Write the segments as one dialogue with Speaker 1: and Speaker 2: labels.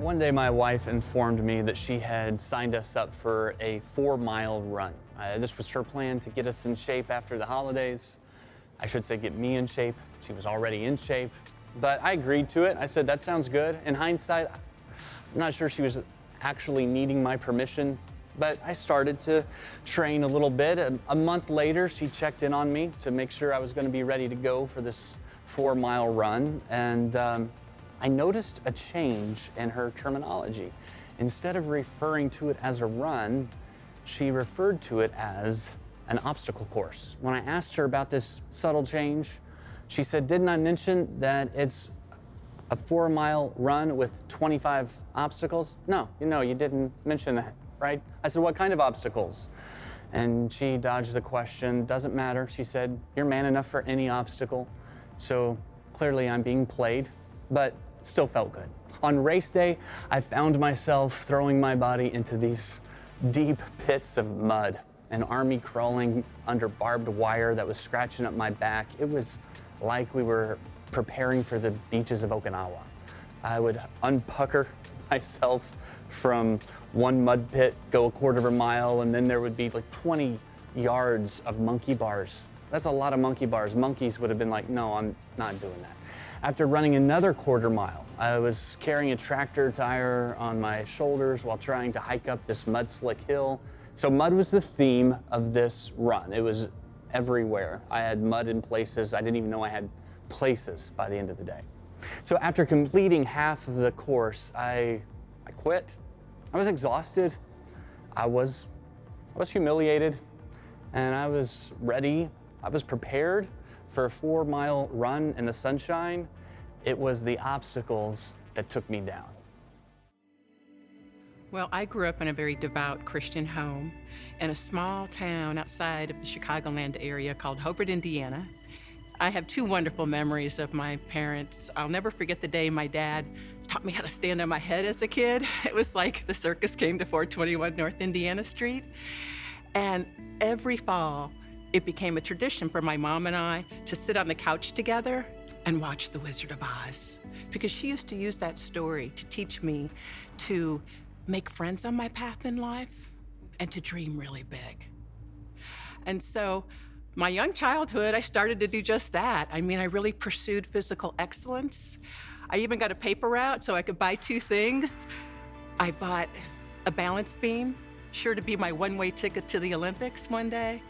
Speaker 1: One day my wife informed me that she had signed us up for a 4-mile run. This was her plan to get us in shape after the holidays. I should say get me in shape. She was already in shape, but I agreed to it. I said, that sounds good. In hindsight, I'm not sure she was actually needing my permission, but I started to train a little bit. A month later, she checked in on me to make sure I was going to be ready to go for this 4-mile run, and I noticed a change in her terminology. Instead of referring to it as a run, she referred to it as an obstacle course. When I asked her about this subtle change, she said, didn't I mention that it's a 4-mile run with 25 obstacles? No, you didn't mention that, right? I said, what kind of obstacles? And she dodged the question. Doesn't matter. She said, you're man enough for any obstacle. So clearly I'm being played, but still felt good. On race day, I found myself throwing my body into these deep pits of mud, an army crawling under barbed wire that was scratching up my back. It was like we were preparing for the beaches of Okinawa. I would unpucker myself from one mud pit, go a quarter of a mile, and then there would be like 20 yards of monkey bars. That's a lot of monkey bars. Monkeys would have been like, no, I'm not doing that. After running another quarter mile, I was carrying a tractor tire on my shoulders while trying to hike up this mud slick hill. So mud was the theme of this run. It was everywhere. I had mud in places. I didn't even know I had places by the end of the day. So after completing half of the course, I quit. I was exhausted. I was humiliated, and I was ready. I was prepared for a 4-mile run in the sunshine. It was the obstacles that took me down.
Speaker 2: Well, I grew up in a very devout Christian home in a small town outside of the Chicagoland area called Hobart, Indiana. I have 2 wonderful memories of my parents. I'll never forget the day my dad taught me how to stand on my head as a kid. It was like the circus came to 421 North Indiana Street. And every fall, it became a tradition for my mom and I to sit on the couch together and watch The Wizard of Oz, because she used to use that story to teach me to make friends on my path in life and to dream really big. And so my young childhood, I started to do just that. I mean, I really pursued physical excellence. I even got a paper route so I could buy 2 things. I bought a balance beam, sure to be my one-way ticket to the Olympics one day.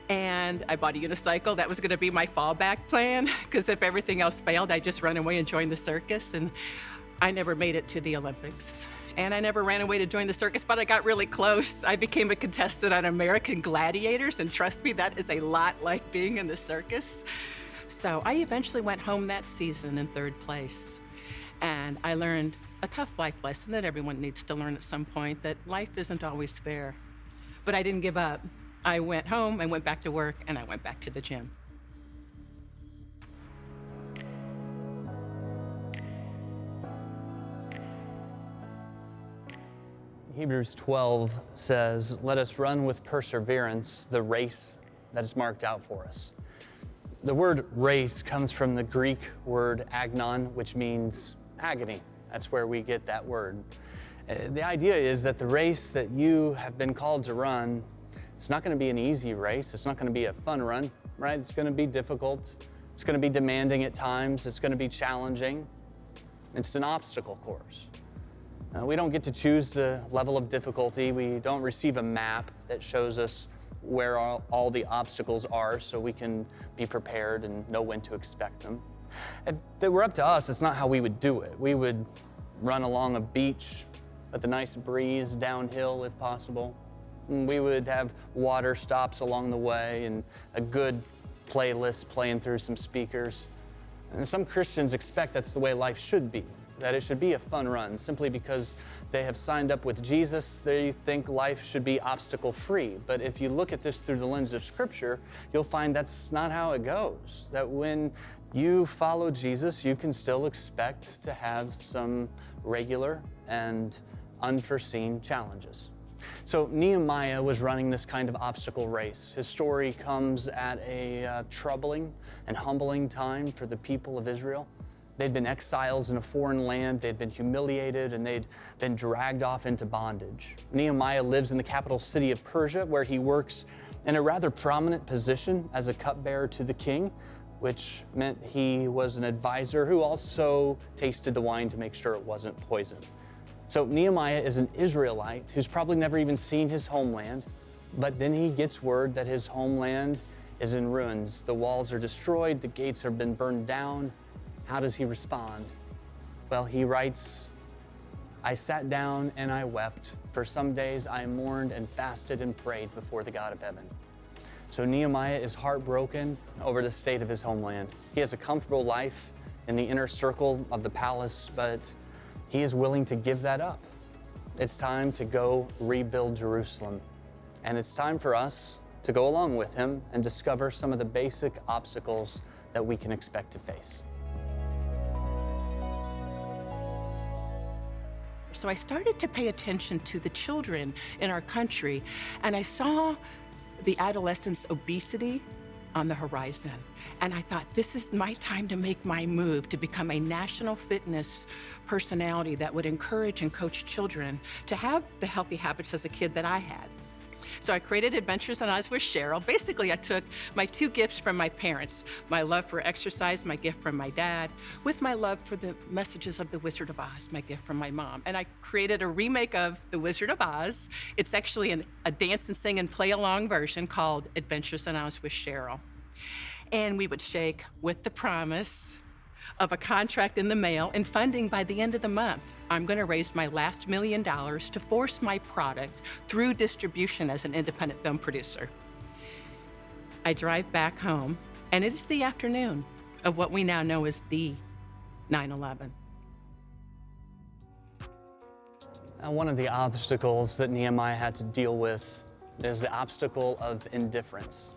Speaker 2: And I bought a unicycle. That was gonna be my fallback plan, because if everything else failed, I'd just run away and join the circus. And I never made it to the Olympics. And I never ran away to join the circus, but I got really close. I became a contestant on American Gladiators, and trust me, that is a lot like being in the circus. So I eventually went home that season in 3rd place. And I learned a tough life lesson that everyone needs to learn at some point, that life isn't always fair. But I didn't give up. I went home, I went back to work, and I went back to the gym.
Speaker 1: Hebrews 12 says, let us run with perseverance the race that is marked out for us. The word race comes from the Greek word agnon, which means agony. That's where we get that word. The idea is that the race that you have been called to run, it's not going to be an easy race. It's not going to be a fun run, right? It's going to be difficult. It's going to be demanding at times. It's going to be challenging. It's an obstacle course. We don't get to choose the level of difficulty. We don't receive a map that shows us where all the obstacles are so we can be prepared and know when to expect them. If it were up to us, it's not how we would do it. We would run along a beach with a nice breeze downhill if possible. And we would have water stops along the way and a good playlist playing through some speakers. And some Christians expect that's the way life should be, that it should be a fun run. Simply because they have signed up with Jesus, they think life should be obstacle-free. But if you look at this through the lens of Scripture, you'll find that's not how it goes. That when you follow Jesus, you can still expect to have some regular and unforeseen challenges. So Nehemiah was running this kind of obstacle race. His story comes at a troubling and humbling time for the people of Israel. They'd been exiles in a foreign land, they'd been humiliated, and they'd been dragged off into bondage. Nehemiah lives in the capital city of Persia, where he works in a rather prominent position as a cupbearer to the king, which meant he was an advisor who also tasted the wine to make sure it wasn't poisoned. So Nehemiah is an Israelite who's probably never even seen his homeland, but then he gets word that his homeland is in ruins. The walls are destroyed, the gates have been burned down. How does he respond? Well, he writes, "I sat down and I wept. For some days I mourned and fasted and prayed before the God of heaven." So Nehemiah is heartbroken over the state of his homeland. He has a comfortable life in the inner circle of the palace, but he is willing to give that up. It's time to go rebuild Jerusalem. And it's time for us to go along with him and discover some of the basic obstacles that we can expect to face.
Speaker 2: So I started to pay attention to the children in our country, and I saw the adolescents' obesity on the horizon. And I thought, this is my time to make my move to become a national fitness personality that would encourage and coach children to have the healthy habits as a kid that I had. So I created Adventures in Oz with Cheryl. Basically, I took my two gifts from my parents, my love for exercise, my gift from my dad, with my love for the messages of the Wizard of Oz, my gift from my mom. And I created a remake of the Wizard of Oz. It's actually a dance and sing and play along version called Adventures in Oz with Cheryl. And we would shake with the promise of a contract in the mail and funding by the end of the month. I'm going to raise my last $1 million to force my product through distribution as an independent film producer. I drive back home, and it is the afternoon of what we now know as the 9/11.
Speaker 1: Now, one of the obstacles that Nehemiah had to deal with is the obstacle of indifference.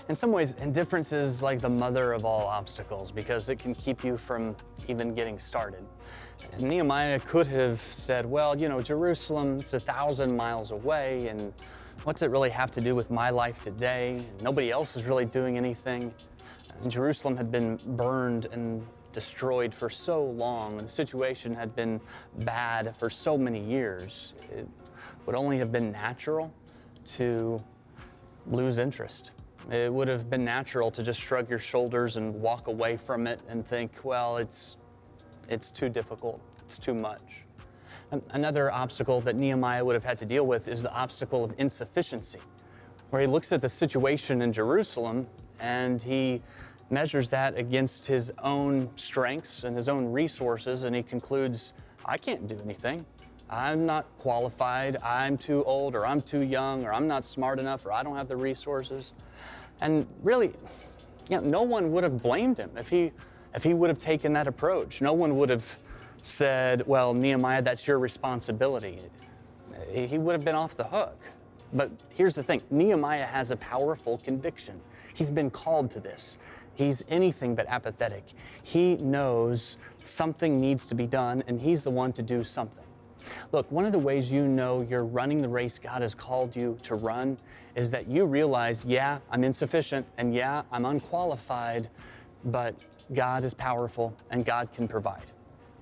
Speaker 1: In some ways, indifference is like the mother of all obstacles because it can keep you from even getting started. And Nehemiah could have said, well, you know, Jerusalem, it's 1,000 miles away, and what's it really have to do with my life today? Nobody else is really doing anything. And Jerusalem had been burned and destroyed for so long, and the situation had been bad for so many years. It would only have been natural to lose interest. It would have been natural to just shrug your shoulders and walk away from it and think, well, it's too difficult, it's too much. Another obstacle that Nehemiah would have had to deal with is the obstacle of insufficiency, where he looks at the situation in Jerusalem and he measures that against his own strengths and his own resources, and he concludes, I can't do anything. I'm not qualified, I'm too old, or I'm too young, or I'm not smart enough, or I don't have the resources. And really, you know, no one would have blamed him if he would have taken that approach. No one would have said, well, Nehemiah, that's your responsibility. He would have been off the hook. But here's the thing, Nehemiah has a powerful conviction. He's been called to this. He's anything but apathetic. He knows something needs to be done, and he's the one to do something. Look, one of the ways you know you're running the race God has called you to run is that you realize, yeah, I'm insufficient, and yeah, I'm unqualified, but God is powerful and God can provide.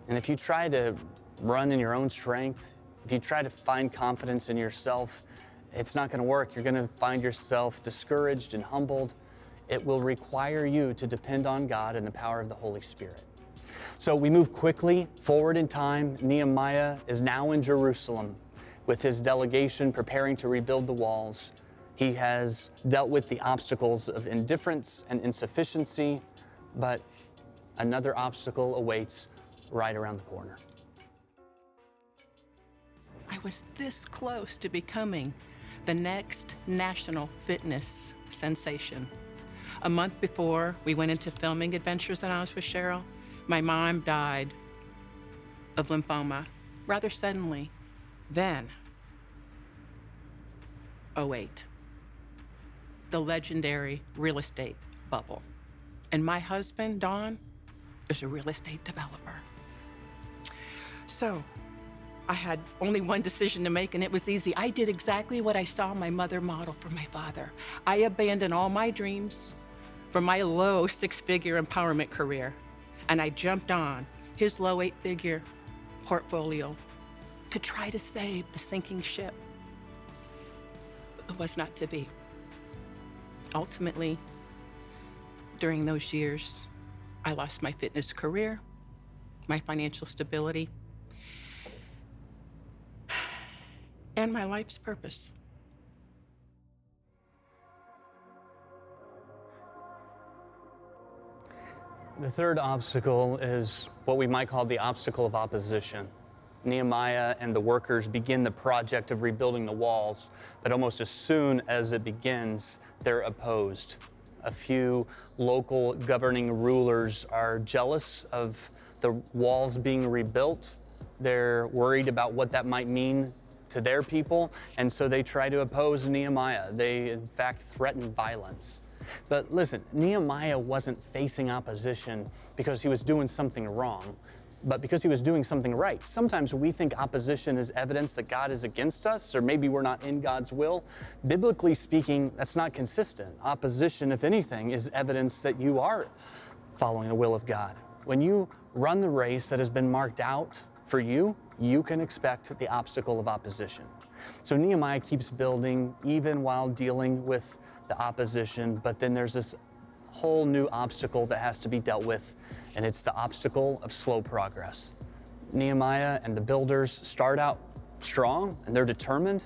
Speaker 1: And if you try to run in your own strength, if you try to find confidence in yourself, it's not going to work. You're going to find yourself discouraged and humbled. It will require you to depend on God and the power of the Holy Spirit. So we move quickly forward in time. Nehemiah is now in Jerusalem with his delegation preparing to rebuild the walls. He has dealt with the obstacles of indifference and insufficiency, but another obstacle awaits right around the corner.
Speaker 2: I was this close to becoming the next national fitness sensation. A month before we went into filming Adventures in Oz with Cheryl, my mom died of lymphoma rather suddenly. Then, 2008, the legendary real estate bubble. And my husband, Don, is a real estate developer. So I had only one decision to make, and it was easy. I did exactly what I saw my mother model for my father. I abandoned all my dreams for my low six-figure empowerment career. and I jumped on his low 8-figure portfolio to try to save the sinking ship. It was not to be. Ultimately, during those years, I lost my fitness career, my financial stability, and my life's purpose.
Speaker 1: The third obstacle is what we might call the obstacle of opposition. Nehemiah and the workers begin the project of rebuilding the walls, but almost as soon as it begins, they're opposed. A few local governing rulers are jealous of the walls being rebuilt. They're worried about what that might mean to their people, and so they try to oppose Nehemiah. They, in fact, threaten violence. But listen, Nehemiah wasn't facing opposition because he was doing something wrong, but because he was doing something right. Sometimes we think opposition is evidence that God is against us, or maybe we're not in God's will. Biblically speaking, that's not consistent. Opposition, if anything, is evidence that you are following the will of God. When you run the race that has been marked out for you, you can expect the obstacle of opposition. So Nehemiah keeps building even while dealing with the opposition, but then there's this whole new obstacle that has to be dealt with, and it's the obstacle of slow progress. Nehemiah and the builders start out strong and they're determined,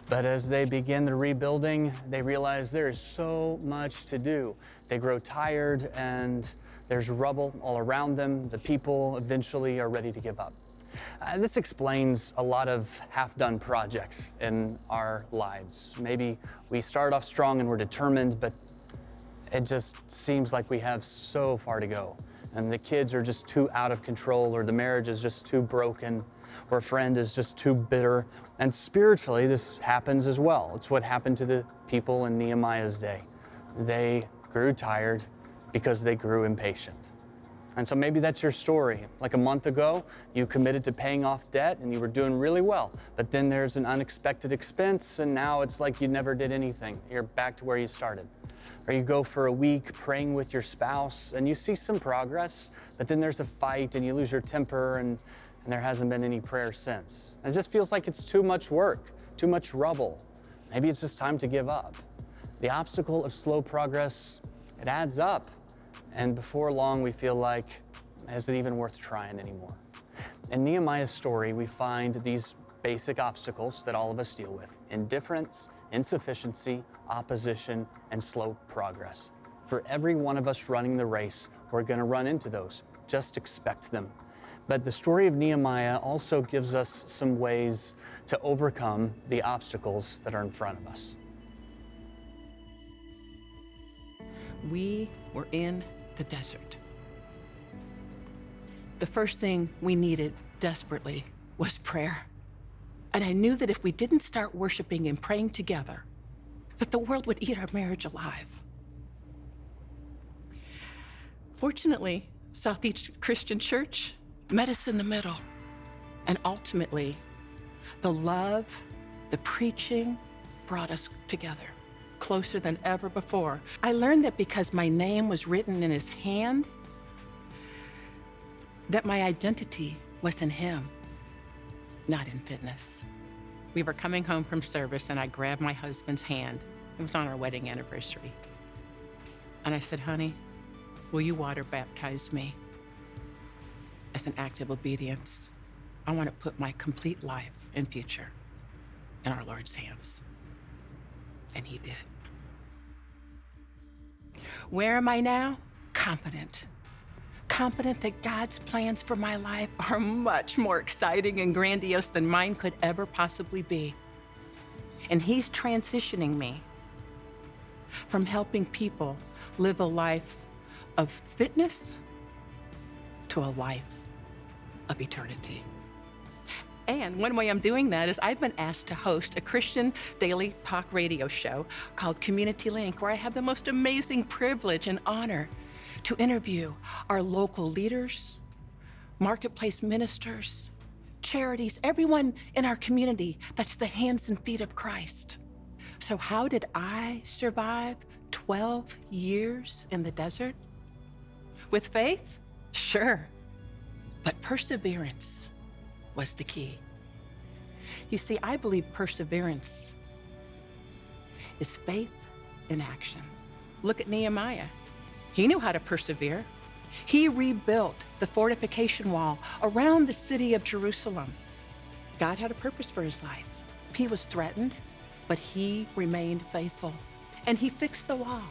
Speaker 1: but as they begin the rebuilding, they realize there is so much to do. They grow tired and there's rubble all around them. The people eventually are ready to give up. This explains a lot of half-done projects in our lives. Maybe we start off strong and we're determined, but it just seems like we have so far to go. And the kids are just too out of control, or the marriage is just too broken, or a friend is just too bitter. And spiritually, this happens as well. It's what happened to the people in Nehemiah's day. They grew tired because they grew impatient. And so maybe that's your story. Like a month ago, you committed to paying off debt and you were doing really well. But then there's an unexpected expense and now it's like you never did anything. You're back to where you started. Or you go for a week praying with your spouse and you see some progress, but then there's a fight and you lose your temper and there hasn't been any prayer since. And it just feels like it's too much work, too much rubble. Maybe it's just time to give up. The obstacle of slow progress, it adds up. And before long, we feel like, is it even worth trying anymore? In Nehemiah's story, we find these basic obstacles that all of us deal with: indifference, insufficiency, opposition, and slow progress. For every one of us running the race, we're going to run into those. Just expect them. But the story of Nehemiah also gives us some ways to overcome the obstacles that are in front of us.
Speaker 2: We were in the desert. The first thing we needed desperately was prayer. And I knew that if we didn't start worshiping and praying together, that the world would eat our marriage alive. Fortunately, Southeast Christian Church met us in the middle. And ultimately, the love, the preaching brought us together, closer than ever before. I learned that because my name was written in his hand, that my identity was in him, not in fitness. We were coming home from service and I grabbed my husband's hand. It was on our wedding anniversary. And I said, honey, will you water baptize me? As an act of obedience, I want to put my complete life and future in our Lord's hands. And he did. Where am I now? Confident. Confident that God's plans for my life are much more exciting and grandiose than mine could ever possibly be. And he's transitioning me from helping people live a life of fitness to a life of eternity. And one way I'm doing that is I've been asked to host a Christian daily talk radio show called Community Link, where I have the most amazing privilege and honor to interview our local leaders, marketplace ministers, charities, everyone in our community that's the hands and feet of Christ. So how did I survive 12 years in the desert? With faith? Sure, but perseverance was the key. You see, I believe perseverance is faith in action. Look at Nehemiah. He knew how to persevere. He rebuilt the fortification wall around the city of Jerusalem. God had a purpose for his life. He was threatened, but he remained faithful, and he fixed the wall.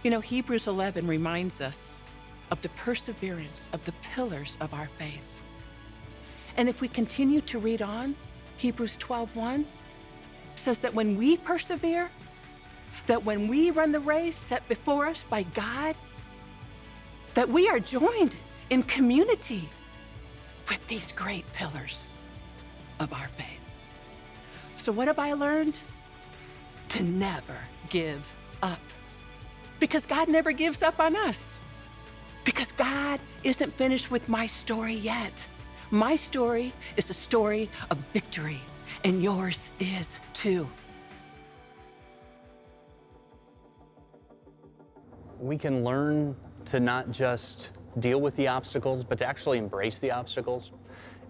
Speaker 2: You know, Hebrews 11 reminds us of the perseverance of the pillars of our faith. And if we continue to read on, Hebrews 12:1 says that when we persevere, that when we run the race set before us by God, that we are joined in community with these great pillars of our faith. So what have I learned? To never give up. Because God never gives up on us. Because God isn't finished with my story yet. My story is a story of victory, and yours is too.
Speaker 1: We can learn to not just deal with the obstacles, but to actually embrace the obstacles.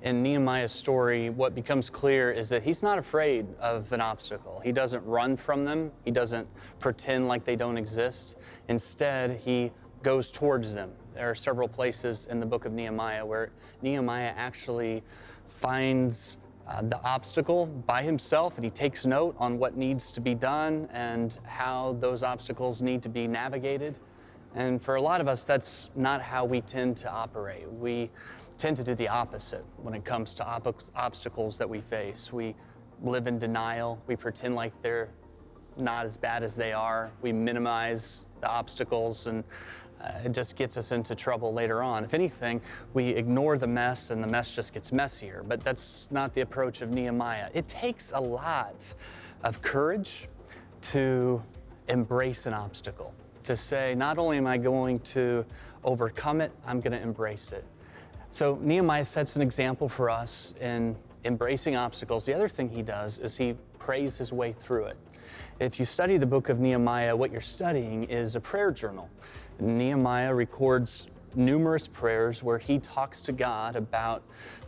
Speaker 1: In Nehemiah's story, what becomes clear is that he's not afraid of an obstacle. He doesn't run from them. He doesn't pretend like they don't exist. Instead, he goes towards them. There are several places in the book of Nehemiah where Nehemiah actually finds the obstacle by himself, and he takes note on what needs to be done and how those obstacles need to be navigated. And for a lot of us, that's not how we tend to operate. We tend to do the opposite when it comes to obstacles that we face. We live in denial. We pretend like they're not as bad as they are. We minimize the obstacles, and it just gets us into trouble later on. If anything, we ignore the mess, and the mess just gets messier. But that's not the approach of Nehemiah. It takes a lot of courage to embrace an obstacle, to say, not only am I going to overcome it, I'm going to embrace it. So Nehemiah sets an example for us in embracing obstacles. The other thing he does is he prays his way through it. If you study the book of Nehemiah, what you're studying is a prayer journal. Nehemiah records numerous prayers where he talks to God about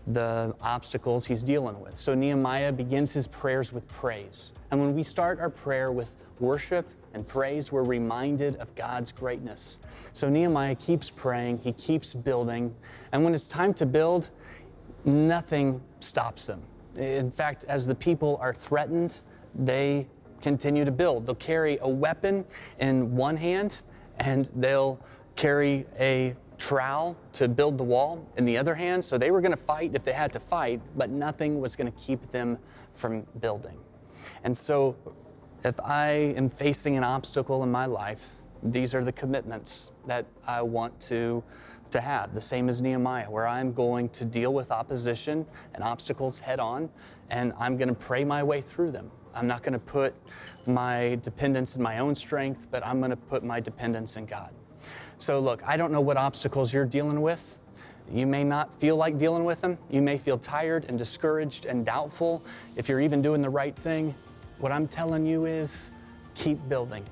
Speaker 1: the obstacles he's dealing with. So Nehemiah begins his prayers with praise. And when we start our prayer with worship and praise, we're reminded of God's greatness. So Nehemiah keeps praying, he keeps building, and when it's time to build, nothing stops them. In fact, as the people are threatened, they continue to build. They'll carry a weapon in one hand, and they'll carry a trowel to build the wall in the other hand. So they were going to fight if they had to fight, but nothing was going to keep them from building. And so if I am facing an obstacle in my life, these are the commitments that I want to have, the same as Nehemiah, where I'm going to deal with opposition and obstacles head on, and I'm going to pray my way through them. I'm not going to put my dependence in my own strength, but I'm going to put my dependence in God. So look, I don't know what obstacles you're dealing with. You may not feel like dealing with them. You may feel tired and discouraged and doubtful if you're even doing the right thing. What I'm telling you is keep building.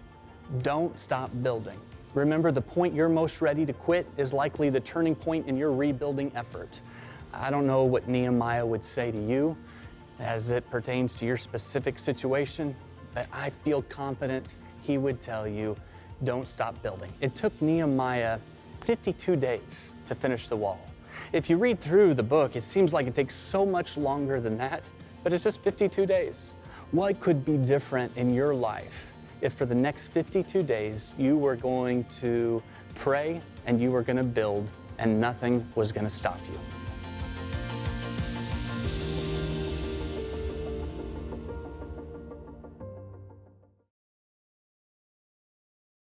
Speaker 1: Don't stop building. Remember, the point you're most ready to quit is likely the turning point in your rebuilding effort. I don't know what Nehemiah would say to you as it pertains to your specific situation, but I feel confident he would tell you, don't stop building. It took Nehemiah 52 days to finish the wall. If you read through the book, it seems like it takes so much longer than that, but it's just 52 days. What could be different in your life if for the next 52 days you were going to pray and you were going to build and nothing was going to stop you?